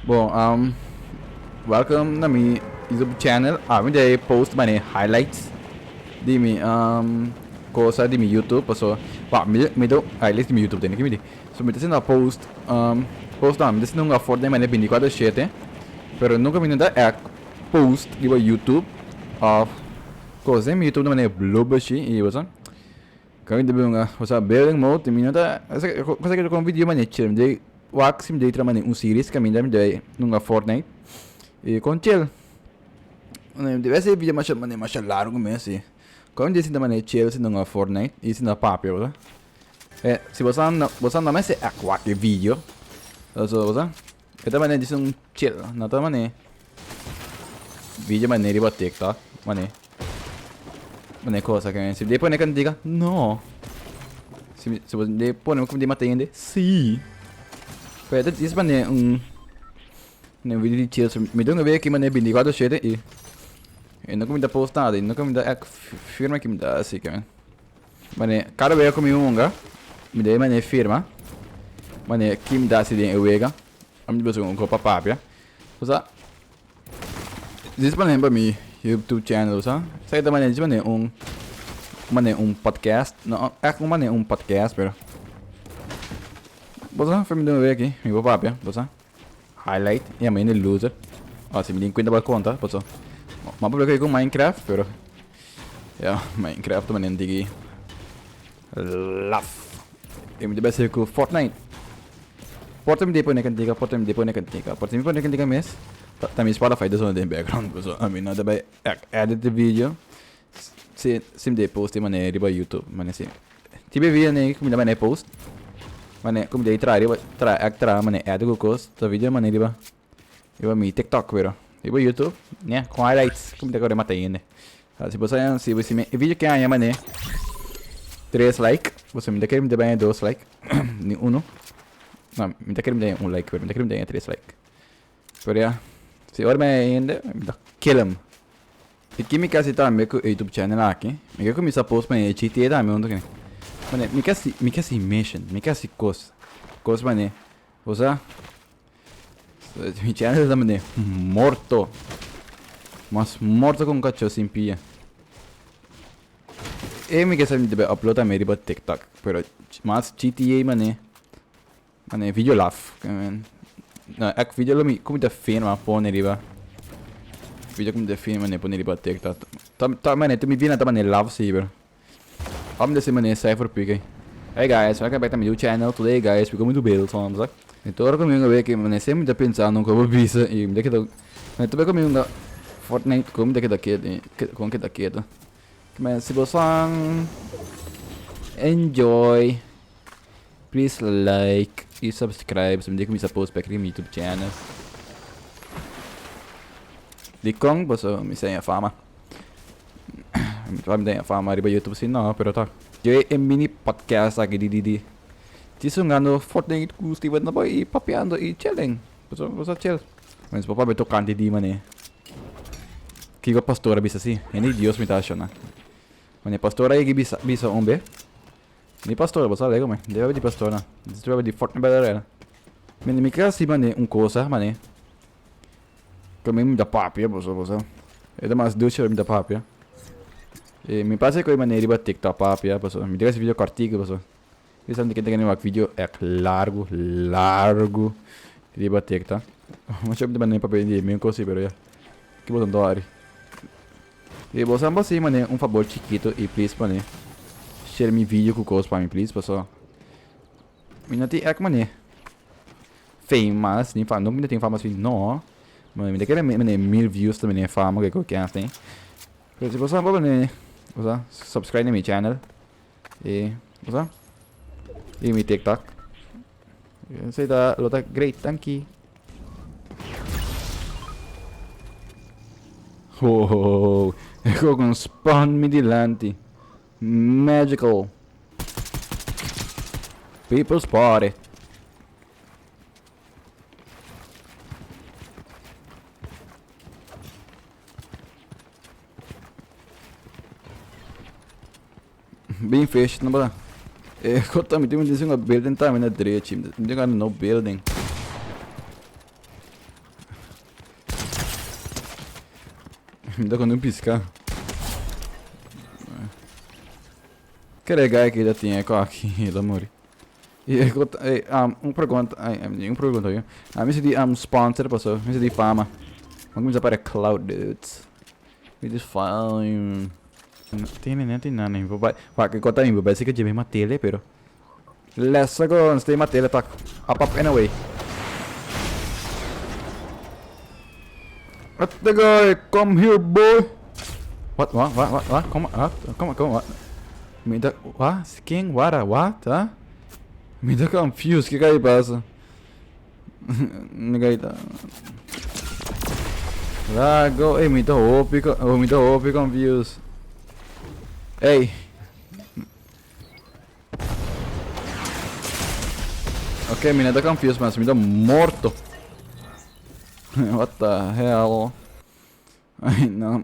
Bom, welcome na mi YouTube channel. Mi day post mane highlights di mi cosa di mi YouTube. So, mi do highlights di mi YouTube din kimi di. So mi tasin na post na mi tasin nung Fortnite mane 24/7. Pero nunca mi nada post di ba YouTube of cosa mi YouTube na mane blubber shi e wasa. Kami de bunga wasa building mode mi nada cosa que com vídeo mane chill de wax mi de tramane series kami de nunga Fortnite. E com chill. Deve ser vídeo mais largo mesmo assim. Quando disse também chill se não Fortnite, isso na papia, tá? Se você não mais é qualquer vídeo, você também disse chill, não também vídeo maneiro para TikTok, mané coisa que se depois não diga não, se você depois não como de matende, sim, pero isso mané vídeo de chill, me dá uma vez que mané 24/7 e não me dá post nada, não me dá firma que me dá assim, cara. Mané, cada vez que eu me dá mané firma, mané que me dá assim de eu a mim depois com papia, usa. Diz mané para mim YouTube channel, usa. Sai da mané diz mané podcast, não mané podcast, pero. Usa, foi me dá ver aqui, meu papia, usa. Highlight, e a mané loser. Se me dá conta conta, usa. Ma proprio che con Minecraft, però. Minecraft ma nanti laugh. E mi deve essere con Fortnite. Portami depois na cantiga, portami poi na cantiga mes. Também Spotify da zona de background, so I mean, deve edit the video. Se me post ma ne riba YouTube, ma ne sim. Tibe video ne come da ma ne post. Ma ne come dei tra ma ne edit con cos, sta video ma ne riba mi TikTok, vero? Riba YouTube, né? Com highlights, como agora mata ainda. Se você me vídeo que há mané 3 like, você me dá que me dá 2 like, nem 1. Não, me dá que me dá 1 like, me dá que me dá 3 like. Por aí, se ora me ainda, me dá kill him. E que me quer tá meu YouTube channel aqui, me quer começar a post mané GTA da meu onde. Mané, me quer se mission, me quer se coisa mané. Usa mi channel também morto, mas morto com cachorro sem pia. E me quer saber de upload a média para TikTok, pero mas GTA mané vídeo laugh, não é vídeo lá me como da firma pone riba, vídeo como da firma mané pone riba TikTok. Tá mané tu me vina tá mané laugh saber. Vamos desse mané cipher pique. Hey guys, welcome back to my new channel. Today guys, we're going to build something. Então agora comigo ver que mané sempre tá pensando como bisa e daqui da mas tu vê comigo da Fortnite como daqui com que daqui tá. Mas se você enjoy, please like e subscribe, se me que me post para aqui no YouTube channel. De Kong, você me sei a fama. Me dá a fama riba YouTube sim não, pero tá. Eu é mini podcast aqui de Tisungano Fortnite com Steven na boy papeando e chilling. Você chill. Mas papá me tocante di mané. Que a pastora bisa assim. É nem Deus me tá achando. Mané pastora aí bisa ombe. Nem pastora, você legal, mas deve de pastora. Deve de Fortnite galera. Mané me quer assim mané coisa, mané. Como me dá papia, você. É mais doce me dá papia. E me passa que mané riba TikTok papia, você. Me diga esse vídeo cortico, você. Isso que tem um vídeo é largo de bater, tá? Mas eu também para pedir meio coisa, pero já que botam dólar. E você assim, mané, favor chiquito e please, mané, share meu vídeo com coisa para mim, please, pessoal. Minati é mané, famous, nem fama, não me tem fama assim, não. Mas me daquele mané 1000 views também é fama que eu quero tem. Mas se você mané, você subscribe no meu channel e você e mi TikTok. Sei da lota great, thank you. Oh, ecco con spawn midillanti. Magical. People spotted. Bem fecho, não bora. Kota mi tem uma building time na direita, não tem no building. Me dá quando não piscar. Que legal que ainda tinha aqui, amor. E pergunta, um pergunta aí. Mesti di sponsor paso, mesti di fama. Vamos usar para cloud dudes. We just fine. Nanti nani, babai que kota ini babai sih kerja memang tele pero. Let's go, stay matele tak up anyway. What the guy, come here boy. What? Come what? Me da, what? King, what? Huh? Me da confused, que aí passa? Ninguém tá. Lá, go, me da OP confused. Hey. Ok, me da confused, mas me da morto. What the hell? Ai, não.